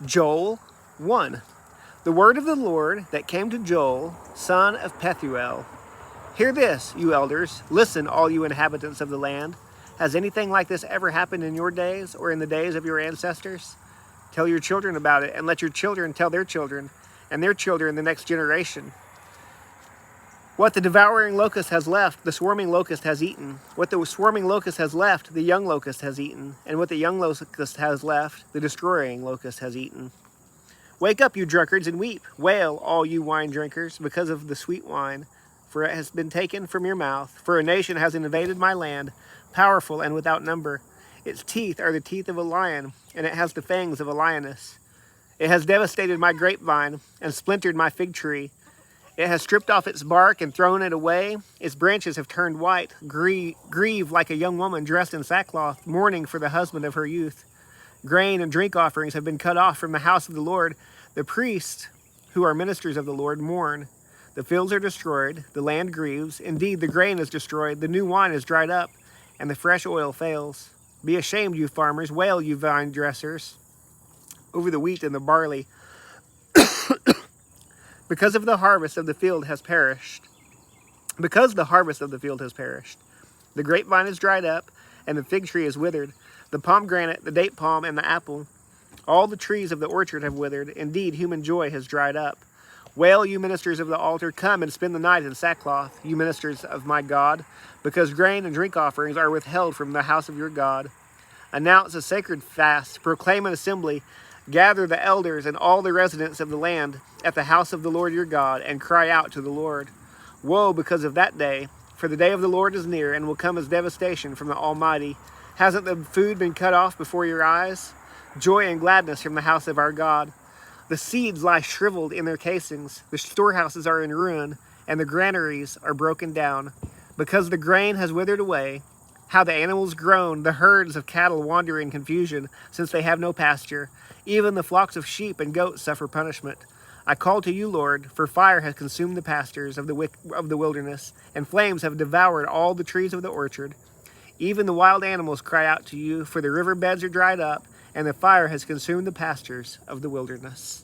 Joel 1. The word of the Lord that came to Joel, son of Pethuel. Hear this, you elders. Listen, all you inhabitants of the land. Has anything like this ever happened in your days or in the days of your ancestors? Tell your children about it, and let your children tell their children, and their children the next generation. What the devouring locust has left, the swarming locust has eaten. What the swarming locust has left, the young locust has eaten. And what the young locust has left, the destroying locust has eaten. Wake up, you drunkards, and weep. Wail, all you wine drinkers, because of the sweet wine, for it has been taken from your mouth. For a nation has invaded my land, powerful and without number. Its teeth are the teeth of a lion, and it has the fangs of a lioness. It has devastated my grapevine and splintered my fig tree. It has stripped off its bark and thrown it away. Its branches have turned white, grieve like a young woman dressed in sackcloth, mourning for the husband of her youth. Grain and drink offerings have been cut off from the house of the Lord. The priests, who are ministers of the Lord, mourn. The fields are destroyed, the land grieves. Indeed, the grain is destroyed, the new wine is dried up, and the fresh oil fails. Be ashamed, you farmers, wail, you vine dressers, over the wheat and the barley, because of the harvest of the field has perished. Because the harvest of the field has perished. The grapevine is dried up, and the fig tree is withered. The pomegranate, the date palm, and the apple. All the trees of the orchard have withered. Indeed, human joy has dried up. Wail, you ministers of the altar, come and spend the night in sackcloth, you ministers of my God, because grain and drink offerings are withheld from the house of your God. Announce a sacred fast, proclaim an assembly, gather the elders and all the residents of the land at the house of the Lord your God, and cry out to the Lord. Woe because of that day, for the day of the Lord is near, and will come as devastation from the Almighty. Hasn't the food been cut off before your eyes? Joy and gladness from the house of our God. The seeds lie shriveled in their casings, the storehouses are in ruin, and the granaries are broken down. Because the grain has withered away, how the animals groan, the herds of cattle wander in confusion, since they have no pasture. Even the flocks of sheep and goats suffer punishment. I call to you, Lord, for fire has consumed the pastures of the wilderness, and flames have devoured all the trees of the orchard. Even the wild animals cry out to you, for the riverbeds are dried up, and the fire has consumed the pastures of the wilderness.